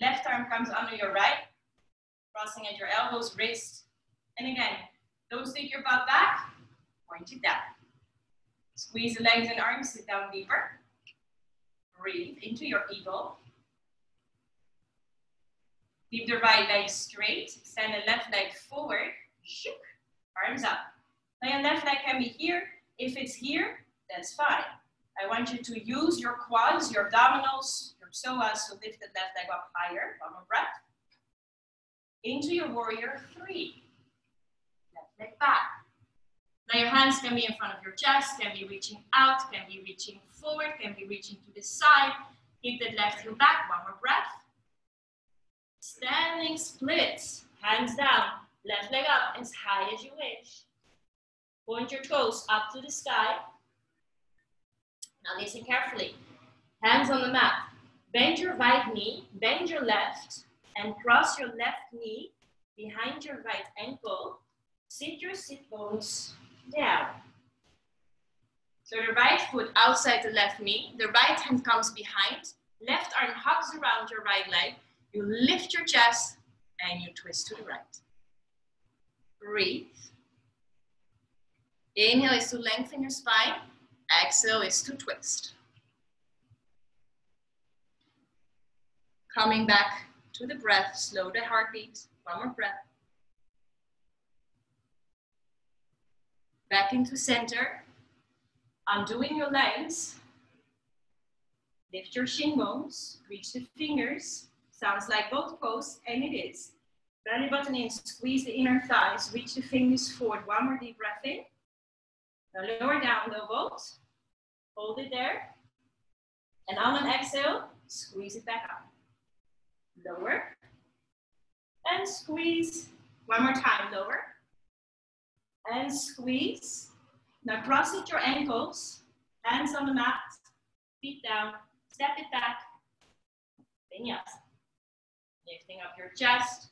Left arm comes under your right. Crossing at your elbows, wrist. And again, don't stick your butt back, point it down. Squeeze the legs and arms, sit down deeper. Breathe into your eagle. Keep the right leg straight, extend the left leg forward, arms up. Now your left leg can be here. If it's here, that's fine. I want you to use your quads, your abdominals, your psoas, so lift the left leg up higher. One more breath. Into your warrior three. Leg back. Now your hands can be in front of your chest, can be reaching out, can be reaching forward, can be reaching to the side. Keep that left heel back, one more breath. Standing splits, hands down, Left leg up as high as you wish. Point your toes up to the sky. Now listen carefully. Hands on the mat. Bend your right knee, bend your left, and cross your left knee behind your right ankle. Sit your sit bones down. So the right foot outside the left knee, the right hand comes behind, left arm hugs around your right leg, you lift your chest, and you twist to the right. Breathe. Inhale is to lengthen your spine, exhale is to twist. Coming back to the breath, slow the heartbeat, one more breath. Back into center, undoing your legs. Lift your shin bones, reach the fingers. Sounds like both pose, and it is. Belly button in, squeeze the inner thighs, reach the fingers forward. One more deep breath in. Now lower down, low boat. Hold it there. And on an exhale, squeeze it back up. Lower. And squeeze. One more time, lower. And squeeze. Now cross at your ankles. Hands on the mat. Feet down. Step it back. Vinyasa. Lifting up your chest.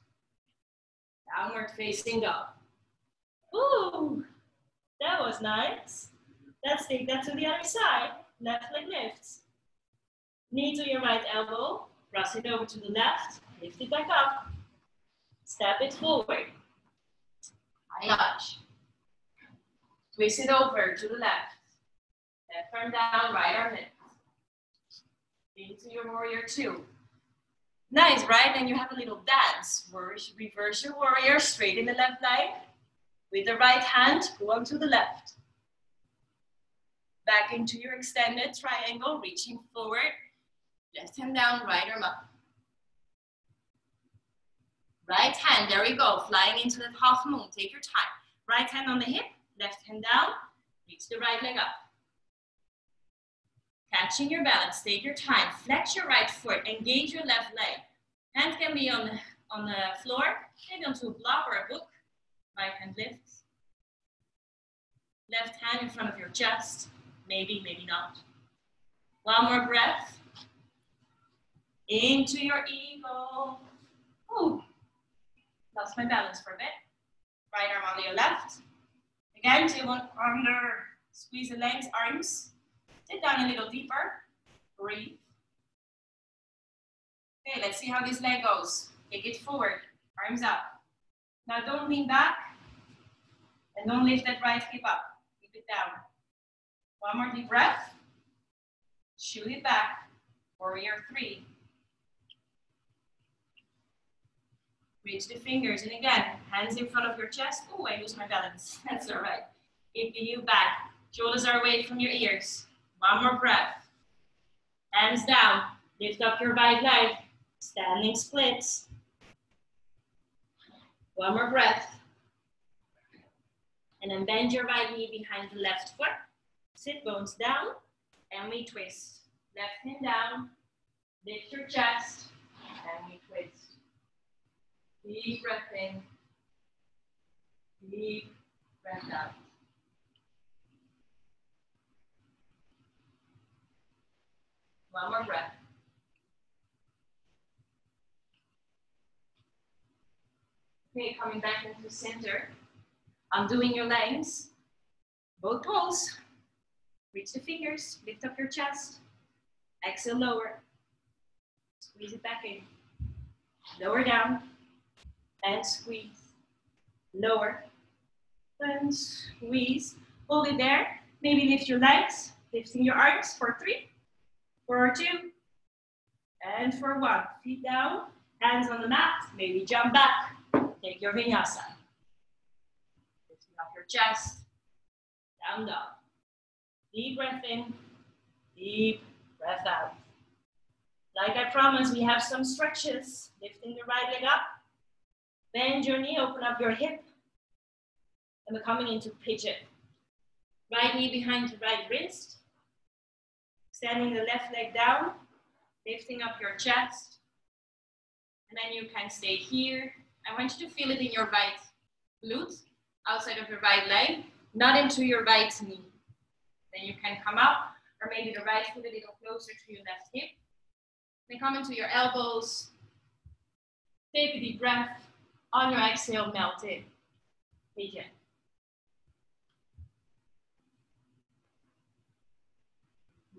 Downward facing dog. Ooh, that was nice. Let's take that to the other side. Left leg lifts. Knee to your right elbow. Cross it over to the left. Lift it back up. Step it forward. High lunge. Twist it over to the left. Left arm down, right arm lift. Into your warrior two. Nice, right? And you have a little dance. Reverse your warrior, straight in the left leg. With the right hand, go on to the left. Back into your extended triangle, reaching forward. Left hand down, right arm up. Right hand, there we go. Flying into that half moon, take your time. Right hand on the hip, left hand down, reach the right leg up. Catching your balance, take your time. Flex your right foot, engage your left leg. Hand can be on the floor, maybe onto a block or a book. Right hand lifts. Left hand in front of your chest. Maybe, maybe not. One more breath. Into your eagle. Ooh, lost my balance for a bit. Right arm on your left. Again, tailbone under, squeeze the legs, arms. Sit down a little deeper. Breathe. Okay, let's see how this leg goes. Take it forward, arms up. Now don't lean back. And don't lift that right hip up. Keep it down. One more deep breath. Shoot it back. Warrior three. Reach the fingers, and again, hands in front of your chest. Oh, I lose my balance. That's all right. Keep the heel back. Shoulders are away from your ears. One more breath. Hands down. Lift up your right leg. Standing splits. One more breath. And then bend your right knee behind the left foot. Sit bones down, and we twist. Left hand down. Lift your chest, and we twist. Deep breath in. Deep breath out. One more breath. Okay, coming back into center. Undoing your legs. Both toes. Reach the fingers. Lift up your chest. Exhale, lower. Squeeze it back in. Lower down. And squeeze. Lower. And squeeze. Hold it there. Maybe lift your legs. Lifting your arms for 3. For 2, and for 1. Feet down, hands on the mat, maybe jump back. Take your vinyasa. Lifting up your chest, down dog. Deep breath in, deep breath out. Like I promised, we have some stretches. Lifting the right leg up, bend your knee, open up your hip, and we're coming into pigeon. Right knee behind the right wrist. Standing the left leg down, lifting up your chest. And then you can stay here. I want you to feel it in your right glute, outside of your right leg, not into your right knee. Then you can come up, or maybe the right foot a little closer to your left hip. Then come into your elbows. Take a deep breath. On your exhale, melt in. Pigeon.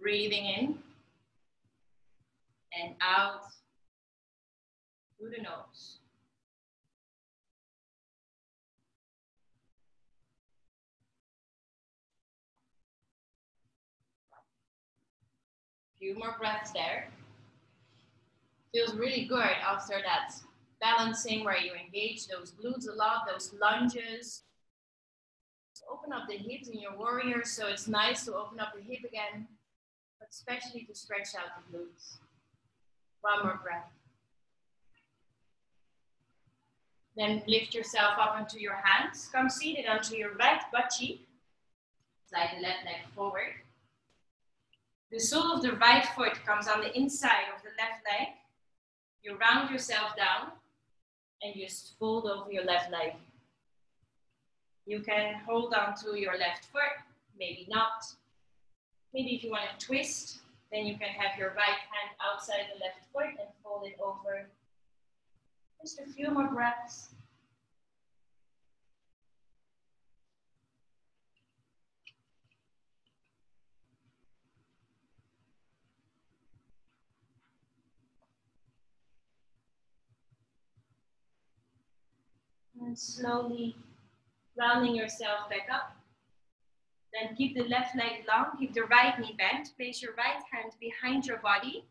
Breathing in and out through the nose. Few more breaths there. Feels really good after that balancing where you engage those glutes a lot, those lunges. So open up the hips in your warrior, so it's nice to open up the hip again, but especially to stretch out the glutes. One more breath. Then lift yourself up onto your hands. Come seated onto your right butt cheek. Slide the left leg forward. The sole of the right foot comes on the inside of the left leg. You round yourself down and just fold over your left leg. You can hold on to your left foot, maybe not. Maybe if you want to twist, then you can have your right hand outside the left foot and fold it over. Just a few more breaths. And slowly rounding yourself back up. Then keep the left leg long, keep the right knee bent. Place your right hand behind your body.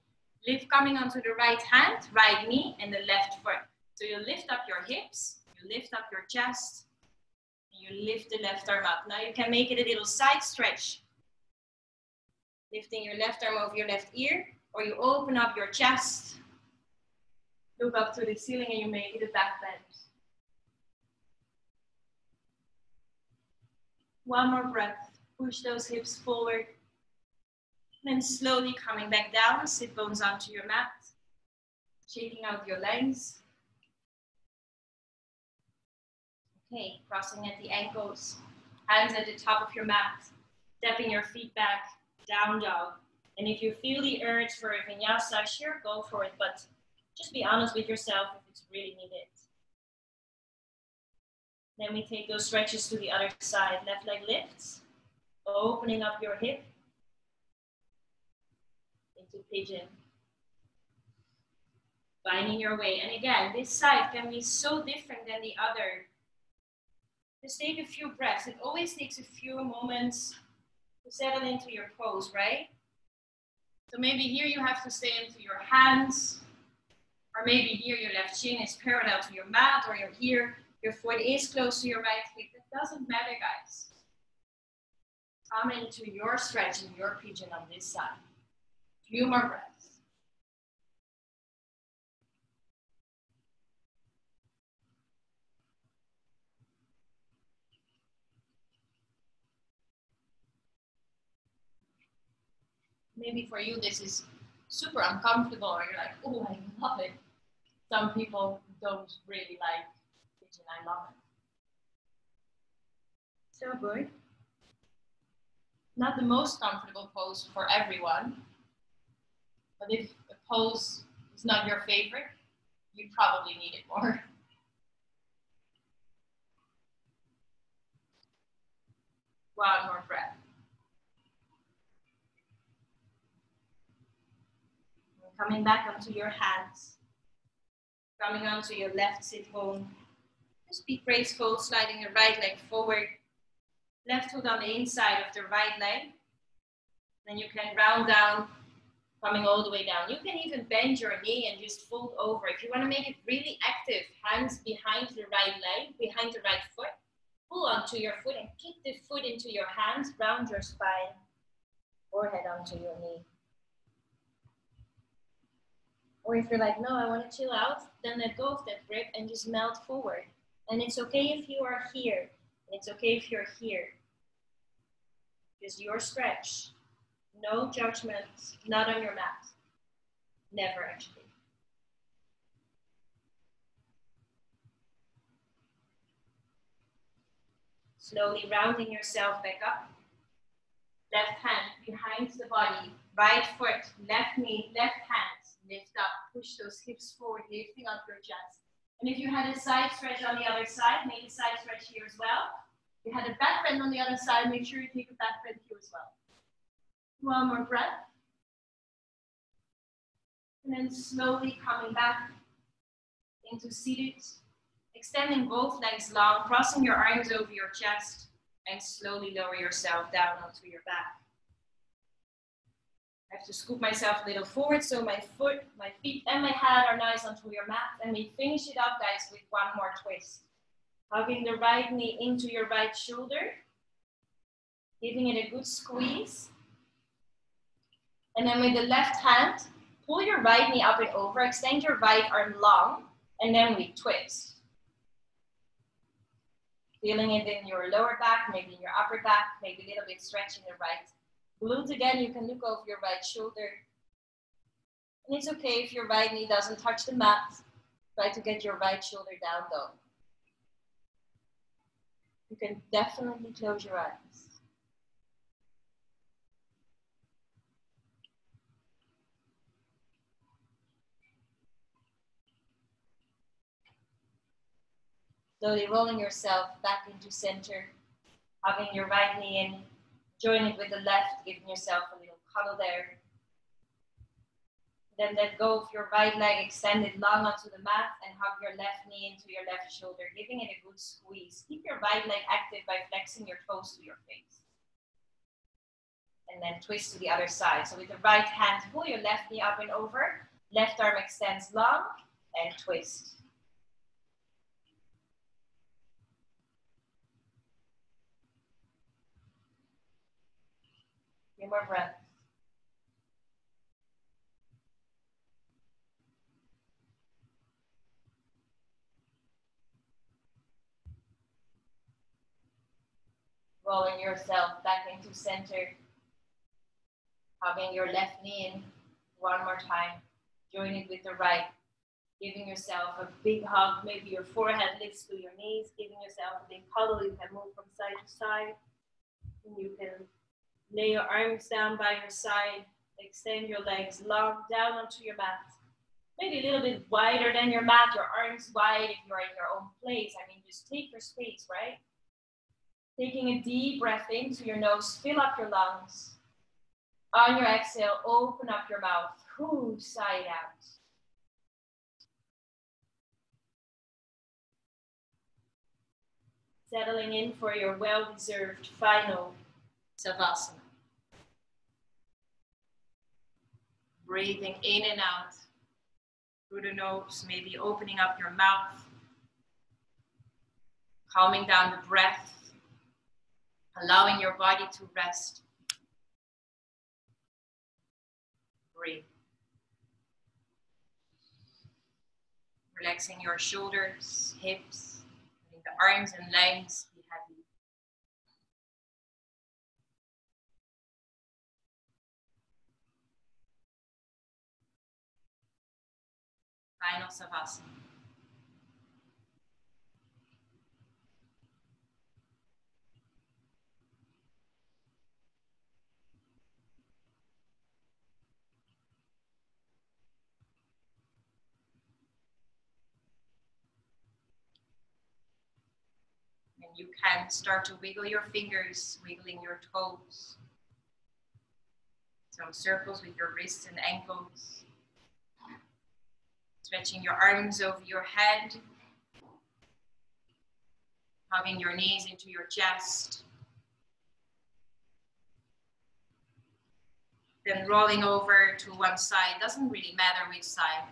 Lift coming onto the right hand, right knee, and the left foot. So you lift up your hips, you lift up your chest, and you lift the left arm up. Now you can make it a little side stretch. Lifting your left arm over your left ear, or you open up your chest, look up to the ceiling, and you make it a back bend. One more breath. Push those hips forward. Then slowly coming back down, sit bones onto your mat. Shaking out your legs. Okay, crossing at the ankles. Hands at the top of your mat. Stepping your feet back, down dog. And if you feel the urge for a vinyasa, sure, go for it. But just be honest with yourself if it's really needed. Then we take those stretches to the other side. Left leg lifts, opening up your hip into pigeon. Finding your way. And again, this side can be so different than the other. Just take a few breaths. It always takes a few moments to settle into your pose, right? So maybe here you have to stay into your hands, or maybe here your left shin is parallel to your mat, or you're here. Your foot is close to your right hip. It doesn't matter, guys. Come into your stretch and your pigeon on this side. Few more breaths. Maybe for you this is super uncomfortable, or you're like, oh, I love it. Some people don't really like pigeon. I love it. So good. Not the most comfortable pose for everyone, but if a pose is not your favorite, you probably need it more. One more breath. Coming back onto your hands. Coming onto your left sit bone. Just be graceful, sliding your right leg forward. Left foot on the inside of the right leg. Then you can round down, coming all the way down. You can even bend your knee and just fold over. If you want to make it really active, hands behind the right leg, behind the right foot. Pull onto your foot and kick the foot into your hands, round your spine, forehead onto your knee. Or if you're like, no, I want to chill out, then let go of that grip and just melt forward. And it's okay if you are here. It's okay if you're here. Just your stretch. No judgment, not on your mat. Never, actually. Slowly rounding yourself back up. Left hand behind the body, right foot, left knee, left hand, lift up, push those hips forward, lifting up your chest. And if you had a side stretch on the other side, make a side stretch here as well. If you had a back bend on the other side, make sure you take a back bend here as well. One more breath. And then slowly coming back into seated, extending both legs long, crossing your arms over your chest, and slowly lower yourself down onto your back. I have to scoop myself a little forward so my feet and my head are nice onto your mat. And we finish it up, guys, with one more twist. Hugging the right knee into your right shoulder, giving it a good squeeze. And then with the left hand, pull your right knee up and over, extend your right arm long, and then we twist. Feeling it in your lower back, maybe in your upper back, maybe a little bit stretching the right glute again. You can look over your right shoulder. And it's okay if your right knee doesn't touch the mat. Try to get your right shoulder down though. You can definitely close your eyes. Slowly rolling yourself back into center, hugging your right knee in, join it with the left, giving yourself a little cuddle there. Then let go of your right leg, extend it long onto the mat, and hug your left knee into your left shoulder, giving it a good squeeze. Keep your right leg active by flexing your toes to your face. And then twist to the other side. So with the right hand, pull your left knee up and over, left arm extends long, and twist. Few more breaths. Rolling yourself back into center. Hugging your left knee in one more time. Join it with the right. Giving yourself a big hug. Maybe your forehead lifts to your knees. Giving yourself a big cuddle. You can move from side to side. And you can lay your arms down by your side. Extend your legs long down onto your mat. Maybe a little bit wider than your mat. Your arms wide if you're in your own place. I mean, just take your space, right? Taking a deep breath into your nose. Fill up your lungs. On your exhale, open up your mouth. Sigh it out. Settling in for your well-deserved final Savasana. Breathing in and out through the nose, maybe opening up your mouth. Calming down the breath. Allowing your body to rest. Breathe. Relaxing your shoulders, hips, letting the arms and legs be heavy. Final Savasana. And you can start to wiggle your fingers, wiggling your toes. Some circles with your wrists and ankles. Stretching your arms over your head. Hugging your knees into your chest. Then rolling over to one side. Doesn't really matter which side.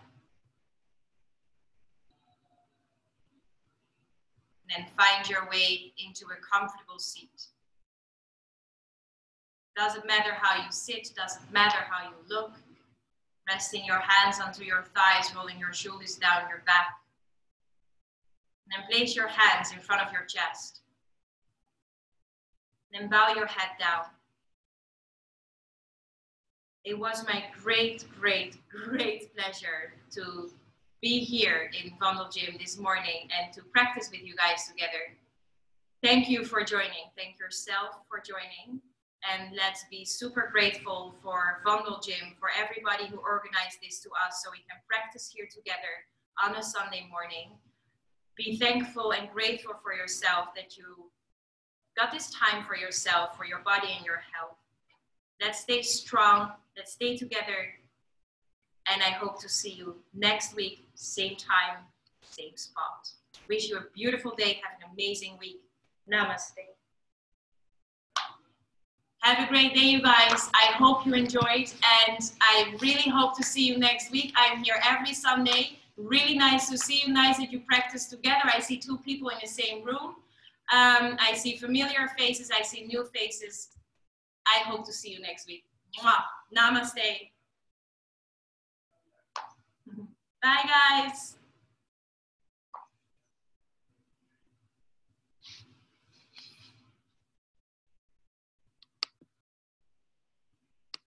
And then find your way into a comfortable seat. Doesn't matter how you sit, doesn't matter how you look. Resting your hands onto your thighs, rolling your shoulders down your back. And then place your hands in front of your chest. And then bow your head down. It was my great pleasure to be here in Vondel Gym this morning and to practice with you guys together. Thank you for joining. Thank yourself for joining. And let's be super grateful for Vandal Gym, for everybody who organized this to us so we can practice here together on a Sunday morning. Be thankful and grateful for yourself that you got this time for yourself, for your body and your health. Let's stay strong. Let's stay together. And I hope to see you next week, same time, same spot. Wish you a beautiful day. Have an amazing week. Namaste. Have a great day, you guys. I hope you enjoyed, and I really hope to see you next week. I'm here every Sunday. Really nice to see you. Nice that you practice together. I see 2 people in the same room. I see familiar faces. I see new faces. I hope to see you next week. Mwah. Namaste. Bye, guys.